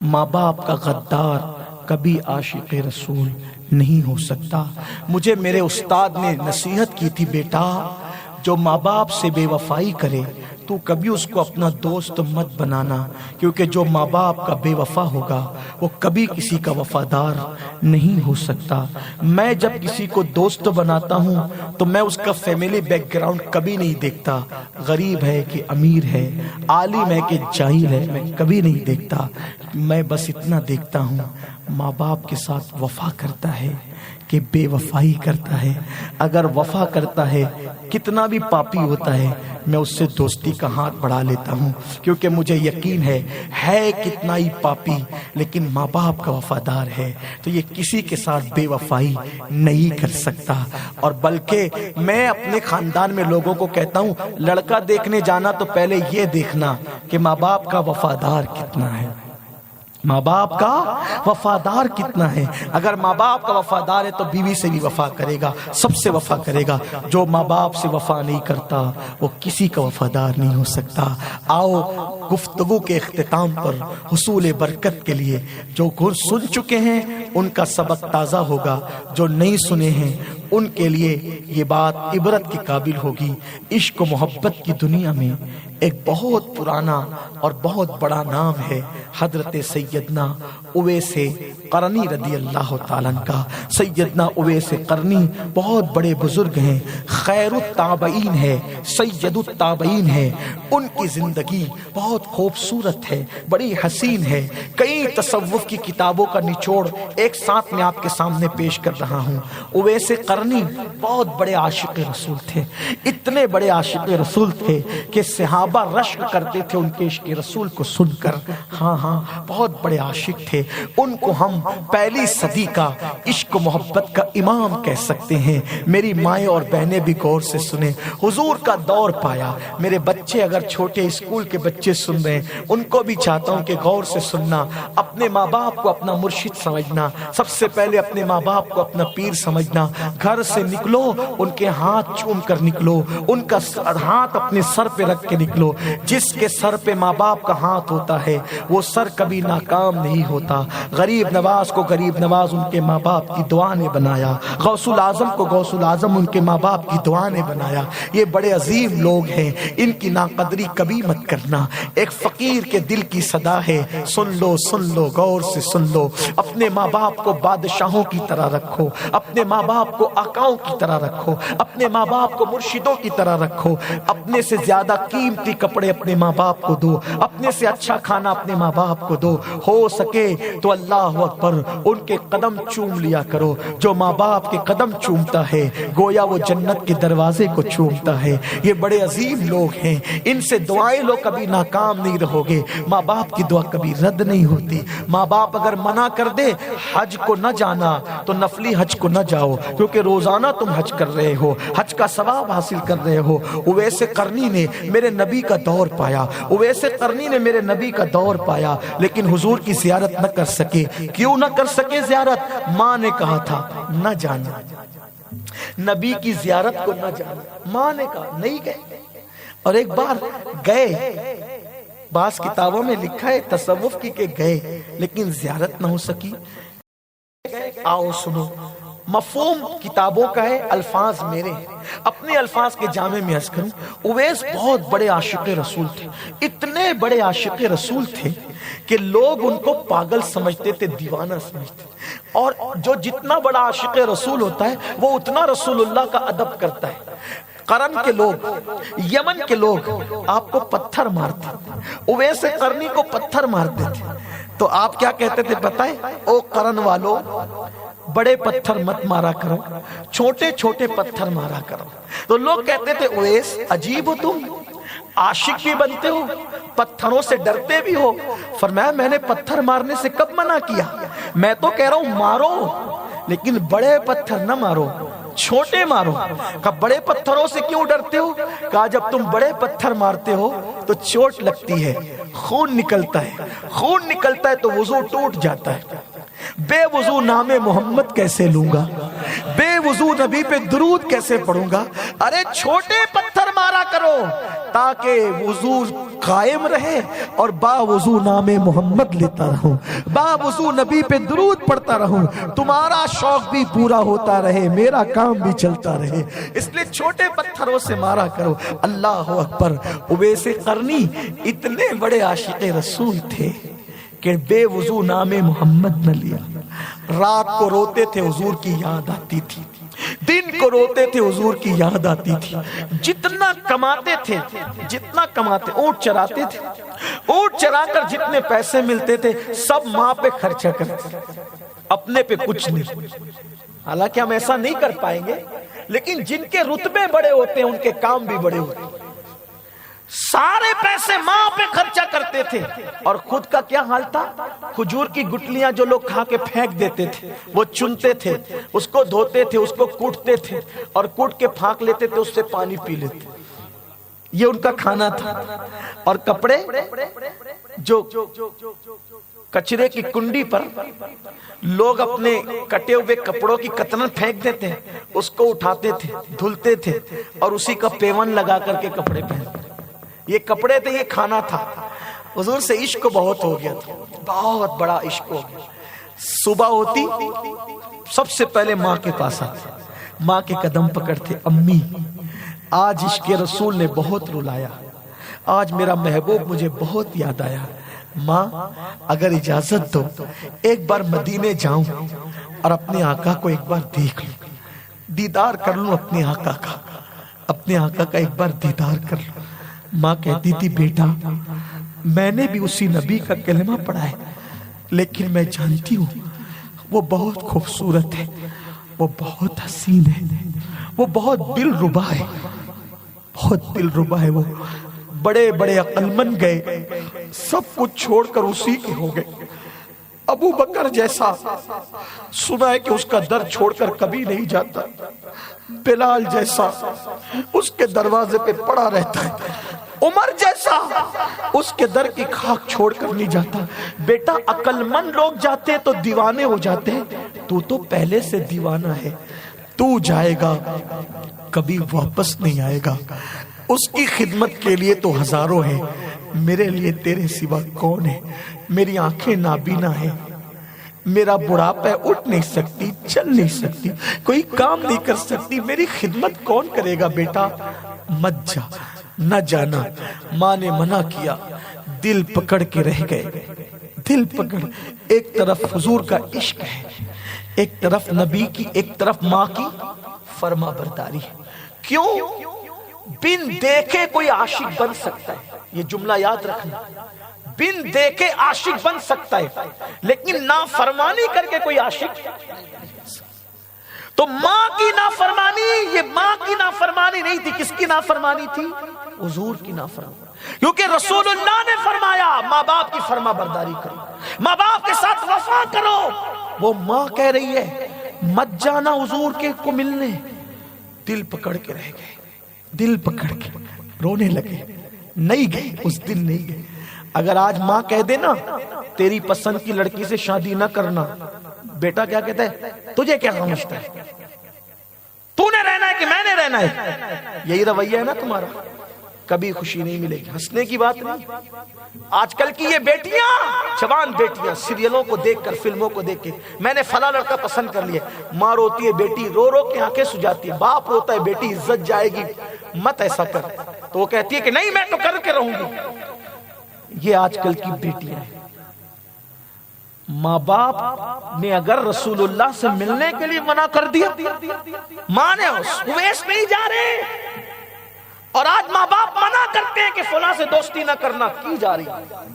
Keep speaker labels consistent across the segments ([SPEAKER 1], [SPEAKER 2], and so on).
[SPEAKER 1] ماں باپ کا غدار کبھی عاشق رسول نہیں ہو سکتا۔ مجھے میرے استاد نے نصیحت کی تھی، بیٹا جو ماں باپ سے بے وفائی کرے تو کبھی اس کو اپنا دوست مت بنانا، کیونکہ جو ماں باپ کا بے وفا ہوگا وہ کبھی کسی کا وفادار نہیں ہو سکتا۔ میں جب کسی کو دوست بناتا ہوں تو میں اس کا فیملی بیک گراؤنڈ کبھی نہیں دیکھتا، غریب ہے کہ امیر ہے، عالم ہے کہ جاہل ہے، میں کبھی نہیں دیکھتا۔ میں بس اتنا دیکھتا ہوں ماں باپ کے ساتھ وفا کرتا ہے کہ بے وفائی کرتا ہے۔ اگر وفا کرتا ہے کتنا بھی پاپی ہوتا ہے میں اس سے دوستی کا ہاتھ بڑھا لیتا ہوں، کیونکہ مجھے یقین ہے کتنا ہی پاپی لیکن ماں باپ کا وفادار ہے، تو یہ کسی کے ساتھ بے وفائی نہیں کر سکتا۔ اور بلکہ میں اپنے خاندان میں لوگوں کو کہتا ہوں لڑکا دیکھنے جانا تو پہلے یہ دیکھنا کہ ماں باپ کا وفادار کتنا ہے، ماں باپ کا وفادار کتنا ہے۔ اگر ماں باپ کا وفادار ہے تو بیوی سے بھی وفا کرے گا، سب سے وفا کرے گا۔ جو ماں باپ سے وفا نہیں کرتا وہ کسی کا وفادار نہیں ہو سکتا۔ آؤ گفتگو کے اختتام پر حصول برکت کے لیے جو سن چکے ہیں ان کا سبق تازہ ہوگا، جو نہیں سنے ہیں ان کے لیے یہ بات عبرت کے قابل ہوگی۔ عشق و محبت کی دنیا میں ایک بہت پرانا اور بہت بڑا نام ہے حضرت سیدنا اویس قرنی رضی اللہ تعالیٰ عنہ کا۔ سیدنا اویس قرنی بہت بڑے بزرگ ہیں، خیر التابعین ہے، سید التابعین ہے۔ ان کی زندگی بہت خوبصورت ہے، بڑی حسین ہے۔ کئی تصوف کی کتابوں کا نچوڑ ایک ساتھ میں آپ کے سامنے پیش کر رہا ہوں۔ اویس قرنی بہت بڑے عاشق رسول تھے، اتنے بڑے عاشق رسول تھے کہ صحابہ رشک کرتے تھے ان کے عشق رسول کو سن کر۔ ہاں بہت بڑے عاشق تھے۔ ان کو ہم پہلی صدی کا عشق و محبت کا امام کہہ سکتے ہیں۔ میری مائیں اور بہنیں بھی غور سے سنیں، حضور کا دور پایا۔ میرے بچے اگر چھوٹے اسکول کے بچے سن رہے ہیں ان کو بھی چاہتا ہوں کہ غور سے سننا، اپنے ماں باپ کو اپنا مرشد سمجھنا، سب سے پہلے اپنے ماں باپ کو اپنا پیر سمجھنا۔ گھر سے نکلو ان کے ہاتھ چوم کر نکلو، ان کا ہاتھ اپنے سر پہ رکھ کے نکلو۔ جس کے سر پہ ماں باپ کا ہاتھ ہوتا ہے وہ سر کبھی ناکام نہیں ہوتا۔ غریب نواز کو غریب نواز ان کے ماں باپ کی دعا نے بنایا، غوث العظم کو غوث العظم ان کے ماں باپ کی دعا نے بنایا۔ یہ بڑے عظیم لوگ ہیں، ان کی ناقدری کبھی مت کرنا۔ ایک فقیر کے دل کی صدا ہے، سن لو غور سے سن لو۔ اپنے ماں باپ کو بادشاہوں کی طرح رکھو، اپنے ماں باپ کو آقاؤں کی طرح رکھو، اپنے ماں باپ کو مرشدوں کی طرح رکھو۔ اپنے سے زیادہ قیمتی کپڑے اپنے ماں باپ کو دو، اپنے سے اچھا کھانا اپنے ماں باپ کو دو۔ ہو سکے تو اللہ اکبر ان کے قدم چوم لیا کرو۔ جو ماں باپ کے قدم چومتا ہے گویا وہ جنت کے دروازے کو چومتا ہے۔ یہ بڑے عظیم لوگ ہیں، ان سے دعائیں لو، کبھی ناکام نہیں رہو گے۔ ماں باپ کی دعا کبھی رد نہیں ہوتی۔ ماں باپ اگر منع کر دے حج کو نہ جانا تو نفلی حج کو نہ جاؤ، کیونکہ روزانہ تم حج کر رہے ہو، حج کا ثواب حاصل کر رہے ہو۔ اویس قرنی نے میرے نبی کا دور پایا، اویس قرنی نے میرے نبی کا دور پایا، لیکن حضور کی زیارت نہ کر سکے۔ کیوں نہ کر سکے زیارت؟ ماں نے کہا تھا نہ جانا، نبی کی زیارت کو نہ جانا، ماں نے کہا نہیں گئے۔ اور ایک بار گئے، بعض کتابوں میں لکھا ہے تصوف کی کہ گئے لیکن زیارت نہ ہو سکی۔ آؤ سنو، مفہوم کتابوں کا ہے، الفاظ میرے ہیں، اپنے الفاظ کے جامع میں عرض کروں۔ اویس بہت بڑے عاشق رسول تھے، اتنے بڑے عاشق رسول تھے کہ لوگ ان کو پاگل سمجھتے تھے، دیوانہ سمجھتے تھے۔ اور جو جتنا بڑا عاشق رسول ہوتا ہے وہ اتنا رسول اللہ کا ادب کرتا ہے۔ قرن کے لوگ، یمن کے لوگ آپ کو پتھر مارتے تھے، اویس قرنی کو پتھر مارتے تھے، تو آپ کیا کہتے تھے پتہ ہے؟ او قرن والو، بڑے پتھر مت مارا کرو، چھوٹے چھوٹے پتھر مارا کرو۔ تو لوگ کہتے تھے اویس عجیب ہو تم، عاشق بھی بنتے ہو، پتھروں سے ڈرتے بھی ہو۔ فرمایا میں نے پتھر مارنے سے کب منع کیا؟ میں تو کہہ رہا ہوں مارو، لیکن بڑے پتھر نہ مارو، چھوٹے مارو۔ کہا بڑے پتھروں سے کیوں ڈرتے ہو؟ کہا جب تم بڑے پتھر مارتے ہو تو چوٹ لگتی ہے، خون نکلتا ہے، خون نکلتا ہے تو وضو ٹوٹ جاتا ہے۔ بے وضو نام محمد کیسے لوں گا؟ بے وضو نبی پہ درود کیسے پڑھوں گا؟ ارے چھوٹے پتھر مارا کرو تاکہ وضو قائم رہے اور با وضو نام محمد لیتا رہوں، با وضو نبی پہ درود پڑھتا رہوں، تمہارا شوق بھی پورا ہوتا رہے، میرا کام بھی چلتا رہے۔ اس لیے چھوٹے پتھروں سے مارا کرو۔ اللہ اکبر۔ اویس قرنی اتنے بڑے عاشق رسول تھے کہ بے وضو نام محمد نہ لیا۔ رات کو روتے تھے، حضور کی یاد آتی تھی، دن کو روتے تھے، حضور کی یاد آتی تھی۔ جتنا کماتے تھے، اونٹ چراتے تھے، اونٹ چرا کر جتنے پیسے ملتے تھے سب ماں پہ خرچہ کرتے، اپنے پہ کچھ نہیں۔ حالانکہ ہم ایسا نہیں کر پائیں گے، لیکن جن کے رتبے بڑے ہوتے ہیں ان کے کام بھی بڑے ہوتے ہیں۔ سارے پیسے ماں پہ خرچہ کرتے تھے اور خود کا کیا حال تھا؟ کھجور کی گٹلیاں جو لوگ کھا کے پھینک دیتے تھے وہ چنتے تھے، اس کو دھوتے تھے، اس کو کوٹتے تھے اور کوٹ کے پھانک لیتے تھے، اس سے پانی پی لیتے۔ یہ ان کا کھانا تھا۔ اور کپڑے جو کچرے کی کنڈی پر لوگ اپنے کٹے ہوئے کپڑوں کی کترن پھینک دیتے ہیں، اس کو اٹھاتے تھے، دھلتے تھے اور اسی کا پیون لگا کر کے کپڑے پہنتے۔ یہ کپڑے تھے، یہ کھانا تھا۔ حضور سے عشق بہت ہو گیا تھا، بہت بڑا عشق ہو گیا۔ صبح ہوتی سب سے پہلے ماں کے پاس آتے، ماں کے قدم پکڑتے، امی آج عشق رسول نے بہت رلایا، آج میرا محبوب مجھے بہت یاد آیا، ماں اگر اجازت دو ایک بار مدینے جاؤں اور اپنے آقا کو ایک بار دیکھ لوں، دیدار کر لوں اپنے آقا کا، اپنے آقا کا ایک بار دیدار کر لوں۔ ماں کہتی تھی بیٹا میں نے بھی اسی نبی کا کلمہ پڑھا ہے، لیکن میں جانتی ہوں وہ بہت خوبصورت ہے، وہ بہت حسین ہے، وہ بہت دلربا ہے، بہت دلربا ہے۔ وہ بڑے بڑے عقلمند گئے، سب کچھ چھوڑ کر اسی کے ہو گئے۔ ابو بکر جیسا سنا ہے کہ اس کا در چھوڑ کر کبھی نہیں جاتا، بلال جیسا اس کے دروازے پہ پڑا رہتا ہے، عمر جیسا اس کے در کی خاک چھوڑ کر نہیں جاتا۔ بیٹا عقل مند لوگ جاتے تو دیوانے ہو جاتے ہیں، تو پہلے سے دیوانہ ہے، تو جائے گا کبھی واپس نہیں آئے گا۔ اس کی خدمت کے لیے تو ہزاروں ہیں، میرے لیے تیرے سوا کون ہے؟ میری آنکھیں نابینا ہیں، میرا بڑھاپا اٹھ نہیں سکتی، چل نہیں سکتی، کوئی کام نہیں کر سکتی، میری خدمت کون کرے گا؟ بیٹا مت جا، نہ جانا۔ ماں نے منع کیا، دل پکڑ کے رہ گئے، دل پکڑ۔ ایک طرف حضور کا عشق ہے، ایک طرف نبی کی، ایک طرف ماں کی فرما برداری ہے۔ کیوں؟ بن دیکھے کوئی عاشق بن سکتا ہے، یہ جملہ یاد رکھنا، بن دیکھے عاشق بن سکتا ہے، لیکن نافرمانی کر کے کوئی عاشق۔ تو ماں کی نافرمانی، یہ ماں کی نافرمانی نہیں تھی، کس کی نافرمانی تھی؟ حضور کی نافرمانی، کیونکہ رسول اللہ نے فرمایا ماں باپ کی فرما برداری کرو، ماں باپ کے ساتھ وفا کرو۔ وہ ماں کہہ رہی ہے مت جانا حضور کے کو ملنے، دل پکڑ کے رہ گئے، دل پکڑ کے رونے لگے، نہیں گئے، اس دن نہیں گئے۔ اگر آج ماں کہہ دے نا تیری پسند کی لڑکی سے شادی نہ کرنا، بیٹا کیا کہتا ہے؟ تجھے کیا سمجھتا ہے؟ تو نے رہنا ہے کہ میں نے رہنا ہے؟ یہی رویہ ہے نا تمہارا، کبھی خوشی نہیں ملے گی۔ ہنسنے کی بات نہیں، آج کل کی یہ بیٹیاں، جوان بیٹیاں سیریلوں کو دیکھ کر، فلموں کو دیکھ کے میں نے فلاں لڑکا پسند کر لیا، ماں روتی ہے، بیٹی رو رو کے آنکھیں سجاتی ہے، باپ روتا ہے بیٹی عزت جائے گی، مت ایسا کر، تو وہ کہتی ہے کہ نہیں میں تو کر کے رہوں گی۔ یہ آج کل کی بیٹیاں ہیں۔ ماں باپ نے اگر رسول اللہ سے ملنے کے لیے منع کر دیا، ماں نے اویس نہیں جا رہے، اور آج ماں باپ منع کرتے ہیں کہ فلاں سے دوستی نہ کرنا، کی جا رہی ہے،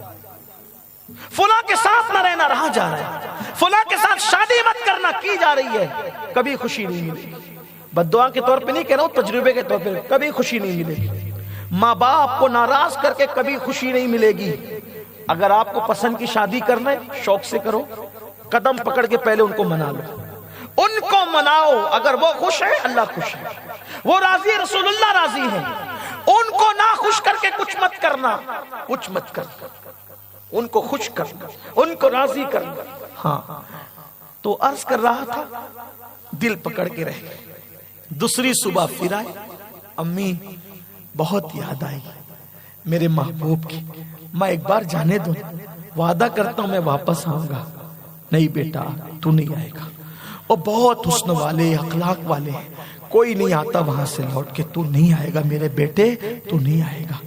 [SPEAKER 1] فلاں کے ساتھ نہ رہنا، رہا جا رہا ہے، فلاں کے ساتھ شادی مت کرنا، کی جا رہی ہے، کبھی خوشی نہیں ملے گی۔ بد دعا کے طور پہ نہیں کہہ رہا ہوں، تجربے کے طور پہ، کبھی خوشی نہیں ملے گی۔ ماں باپ کو ناراض کر کے کبھی خوشی نہیں ملے گی۔ اگر آپ کو پسند کی شادی کرنا ہے شوق سے کرو، قدم پکڑ کے پہلے ان کو منا لو، ان کو مناؤ، اگر وہ خوش ہے اللہ خوش ہے، وہ راضی ہے رسول اللہ راضی ہے، ان کو نہ خوش کر کے کچھ مت کرنا، کچھ مت کرنا، ان کو خوش کرنا، ان کو راضی کرنا۔ ہاں تو عرض کر رہا تھا دل پکڑ کے رہ گئے. دوسری صبح پھر آئے, امی بہت یاد آئی میرے محبوب کی, میں ایک بار جانے دو, وعدہ کرتا ہوں میں واپس آؤں گا. نہیں بیٹا تو نہیں آئے گا, وہ بہت حسن والے اخلاق والے ہیں, کوئی نہیں آتا وہاں سے لوٹ کے, تو نہیں آئے گا میرے بیٹے, تو نہیں آئے گا.